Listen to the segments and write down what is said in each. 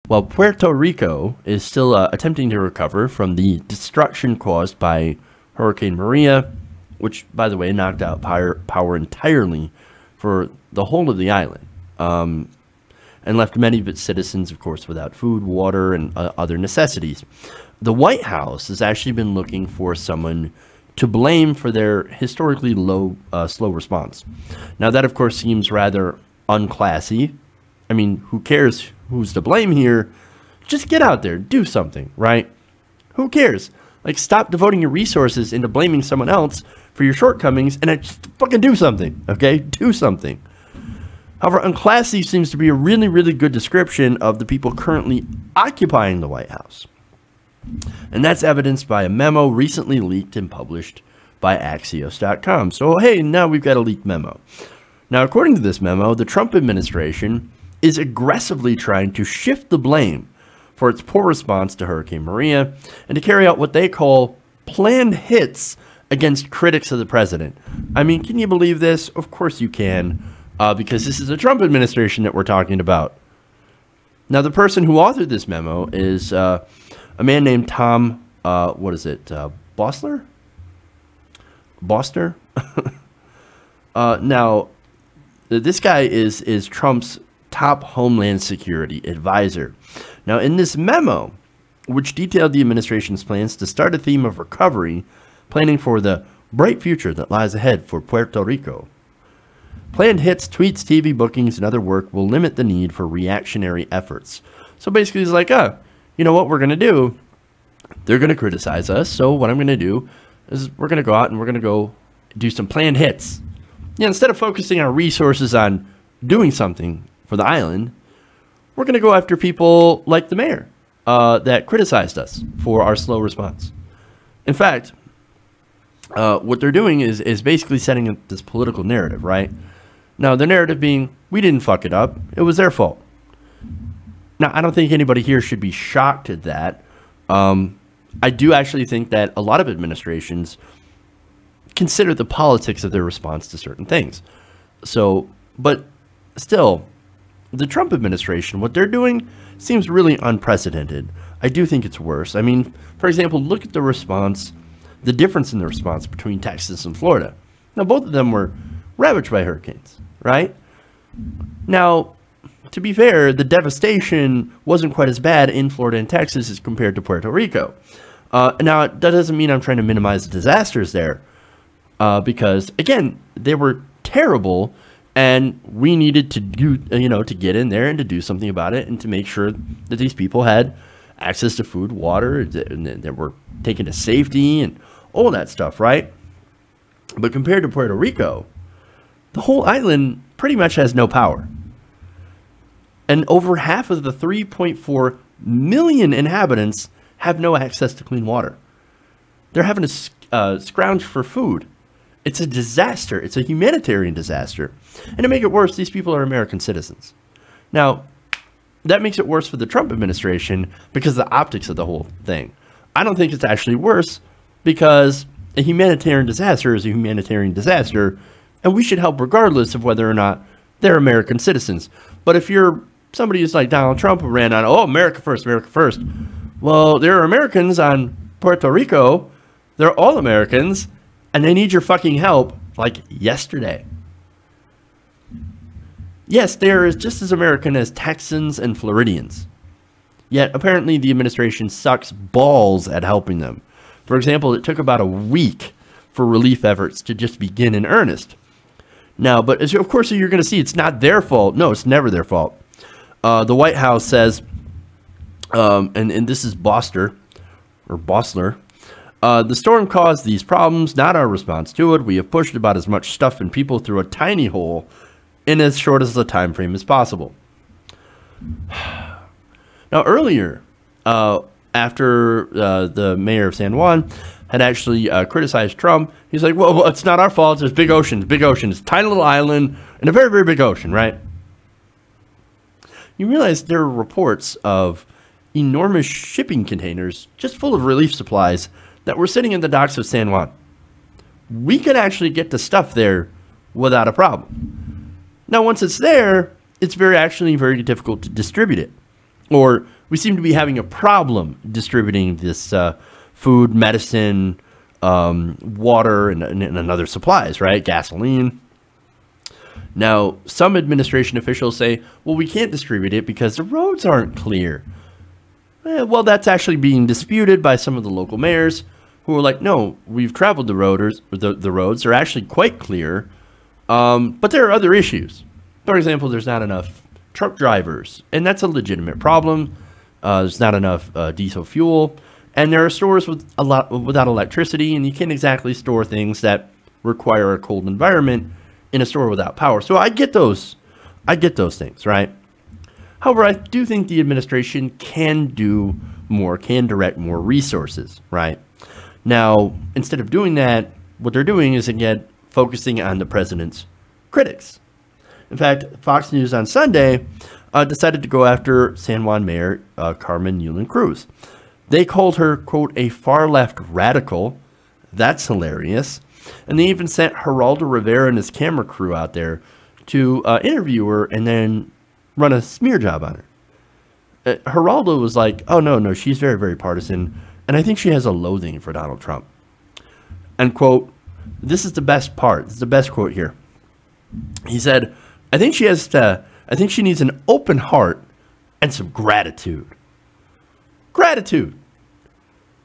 While Puerto Rico is still attempting to recover from the destruction caused by Hurricane Maria, which, by the way, knocked out power entirely for the whole of the island, and left many of its citizens, of course, without food, water, and other necessities. The White House has actually been looking for someone to blame for their historically slow response. Now, that, of course, seems rather unclassy. I mean, who cares who's to blame here? Just get out there, do something, right? Who cares? Like, stop devoting your resources into blaming someone else for your shortcomings and just fucking do something, okay? Do something. However, unclassy seems to be a really, really good description of the people currently occupying the White House. And that's evidenced by a memo recently leaked and published by Axios.com. So, hey, now we've got a leaked memo. Now, according to this memo, the Trump administration is aggressively trying to shift the blame for its poor response to Hurricane Maria and to carry out what they call planned hits against critics of the president. I mean, can you believe this? Of course you can, because this is the Trump administration that we're talking about. Now, the person who authored this memo is a man named Tom, Bossert? Bossert? Now, this guy is Trump's top Homeland Security advisor. Now, in this memo, which detailed the administration's plans to start a theme of recovery, planning for the bright future that lies ahead for Puerto Rico, planned hits, tweets, TV bookings, and other work will limit the need for reactionary efforts. So basically, he's like, you know what we're going to do? They're going to criticize us. So what I'm going to do is we're going to go out and we're going to go do some planned hits. Yeah, instead of focusing our resources on doing something for the island, we're going to go after people like the mayor that criticized us for our slow response. In fact, what they're doing is basically setting up this political narrative, right? Now, the narrative being, we didn't fuck it up. It was their fault. Now, I don't think anybody here should be shocked at that. I do actually think that a lot of administrations consider the politics of their response to certain things. So, but still, the Trump administration, what they're doing seems really unprecedented. I do think it's worse. I mean, for example, look at the response, the difference in the response between Texas and Florida. Now, both of them were ravaged by hurricanes, right? Now, to be fair, the devastation wasn't quite as bad in Florida and Texas as compared to Puerto Rico. Now, that doesn't mean I'm trying to minimize the disasters there, because, again, they were terrible, and we needed to do, to get in there and to do something about it and to make sure that these people had access to food, water, and that were taken to safety and all that stuff, right? But compared to Puerto Rico, the whole island pretty much has no power. And over half of the 3.4 million inhabitants have no access to clean water. They're having to scrounge for food. It's a disaster. It's a humanitarian disaster. And to make it worse, these people are American citizens. Now, that makes it worse for the Trump administration because of the optics of the whole thing. I don't think it's actually worse because a humanitarian disaster is a humanitarian disaster, and we should help regardless of whether or not they're American citizens. But if you're somebody who's like Donald Trump who ran on, oh, America first, America first. Well, there are Americans on Puerto Rico. They're all Americans, and they need your fucking help like yesterday. Yes, they are just as American as Texans and Floridians. Yet, apparently, the administration sucks balls at helping them. For example, it took about a week for relief efforts to just begin in earnest. Now, but as, of course, you're going to see, it's not their fault. No, it's never their fault. The White House says, and this is Bossert, the storm caused these problems, not our response to it. We have pushed about as much stuff and people through a tiny hole in as short as a time frame as possible. Now, earlier, after the mayor of San Juan had actually criticized Trump, he's like, well, it's not our fault. There's big oceans, it's a tiny little island and a very, very big ocean, right? You realize there are reports of enormous shipping containers just full of relief supplies that were sitting in the docks of San Juan. We could actually get the stuff there without a problem. Now, once it's there, it's very difficult to distribute it. Or we seem to be having a problem distributing this food, medicine, water, and other supplies, right? Gasoline. Now, some administration officials say, well, we can't distribute it because the roads aren't clear. Well, that's actually being disputed by some of the local mayors who are like, no, we've traveled the roads. The roads are actually quite clear, but there are other issues. For example, there's not enough truck drivers, and that's a legitimate problem. There's not enough diesel fuel, and there are stores without electricity, and you can't exactly store things that require a cold environment in a store without power. So I get those things, right? However, I do think the administration can do more, can direct more resources, right? Now, instead of doing that, what they're doing is, again, focusing on the president's critics. In fact, Fox News on Sunday decided to go after San Juan Mayor Carmen Yulín Cruz. They called her, quote, a far-left radical. That's hilarious. And they even sent Geraldo Rivera and his camera crew out there to interview her and then run a smear job on her. Geraldo was like, oh, no, she's very, very partisan, and I think she has a loathing for Donald Trump. And, quote, this is the best part. This is the best quote here. He said, I think she needs an open heart and some gratitude. Gratitude.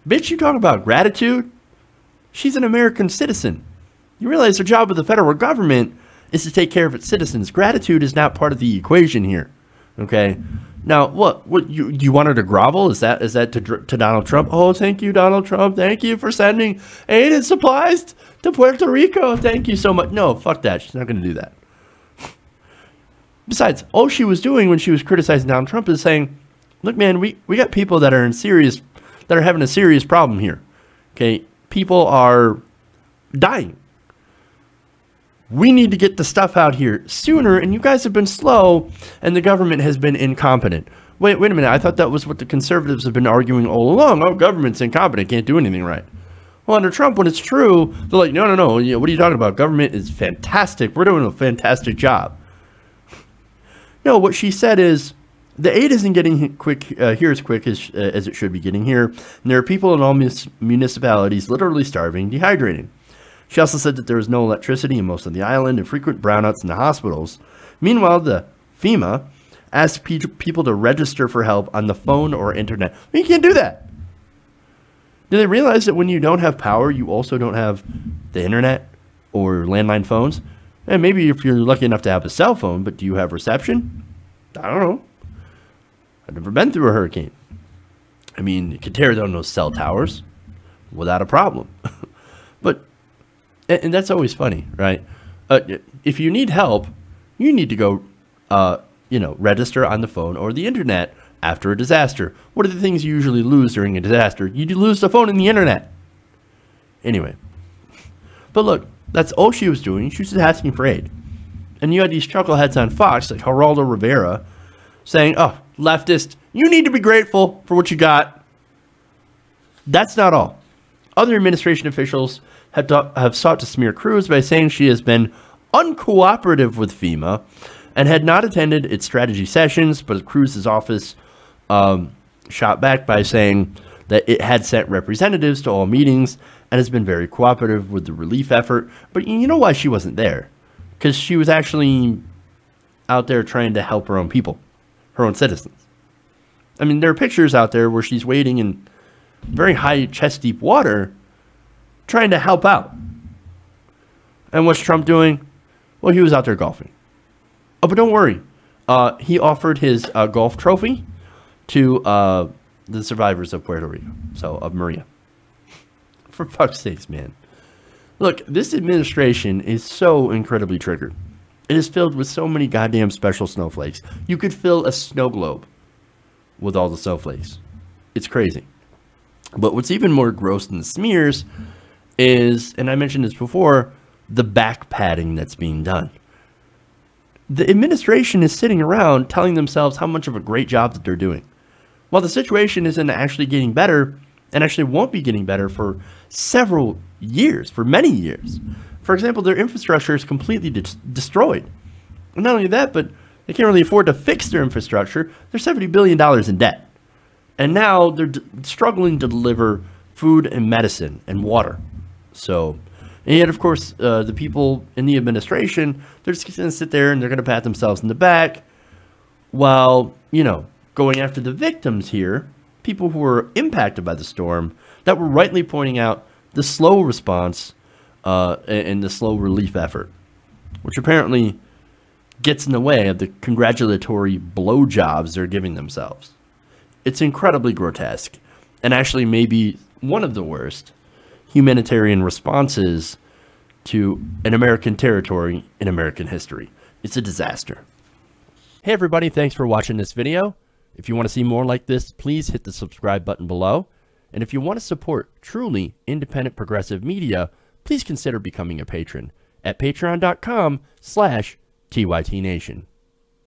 Bitch, you talking about gratitude? She's an American citizen. You realize the job of the federal government is to take care of its citizens. Gratitude is not part of the equation here. Okay? Now, what you want her to grovel? Is that to Donald Trump? Oh, thank you, Donald Trump. Thank you for sending aid and supplies to Puerto Rico. Thank you so much. No, fuck that. She's not going to do that. Besides, all she was doing when she was criticizing Donald Trump is saying, look, man, we got people that are having a serious problem here. Okay? People are dying. We need to get the stuff out here sooner, and you guys have been slow, and the government has been incompetent. Wait a minute. I thought that was what the conservatives have been arguing all along. Oh, government's incompetent, can't do anything right. Well, under Trump, when it's true, they're like, no. What are you talking about? Government is fantastic. We're doing a fantastic job. No, what she said is, the aid isn't getting here as quick as it should be getting here, and there are people in all municipalities literally starving, dehydrating. She also said that there is no electricity in most of the island and frequent brownouts in the hospitals. Meanwhile, the FEMA asked people to register for help on the phone or internet. Well, you can't do that. Do they realize that when you don't have power, you also don't have the internet or landline phones? And maybe if you're lucky enough to have a cell phone, but do you have reception? I don't know. I've never been through a hurricane. I mean, you could tear down those cell towers without a problem. And that's always funny, right? If you need help, you need to go, register on the phone or the internet after a disaster. What are the things you usually lose during a disaster? You lose the phone and the internet. Anyway. But look, that's all she was doing. She was just asking for aid. And you had these chuckleheads on Fox, like Geraldo Rivera, saying, oh, leftist, you need to be grateful for what you got. That's not all. Other administration officials have sought to smear Cruz by saying she has been uncooperative with FEMA and had not attended its strategy sessions, but Cruz's office shot back by saying that it had sent representatives to all meetings and has been very cooperative with the relief effort. But you know why she wasn't there? Because she was actually out there trying to help her own people, her own citizens. I mean, there are pictures out there where she's wading in very high chest-deep water trying to help out. And what's Trump doing? Well, he was out there golfing. Oh, but don't worry. He offered his golf trophy to the survivors of Puerto Rico, so of Maria. For fuck's sakes, man. Look, this administration is so incredibly triggered. It is filled with so many goddamn special snowflakes. You could fill a snow globe with all the snowflakes. It's crazy. But what's even more gross than the smears is, and I mentioned this before, the back padding that's being done. The administration is sitting around telling themselves how much of a great job that they're doing, while the situation isn't actually getting better, and actually won't be getting better for several years, for many years. For example, their infrastructure is completely destroyed. And not only that, but They can't really afford to fix their infrastructure. They're $70 billion in debt. And now they're struggling to deliver food and medicine and water. So, and yet, of course, the people in the administration, they're just going to sit there and they're going to pat themselves in the back while, you know, going after the victims here, people who were impacted by the storm, that were rightly pointing out the slow response and the slow relief effort, which apparently gets in the way of the congratulatory blowjobs they're giving themselves. It's incredibly grotesque, and actually maybe one of the worst humanitarian responses to an American territory in American history. It's a disaster. Hey everybody, thanks for watching this video. If you want to see more like this, please hit the subscribe button below. And if you want to support truly independent progressive media, please consider becoming a patron at patreon.com/TYTNation.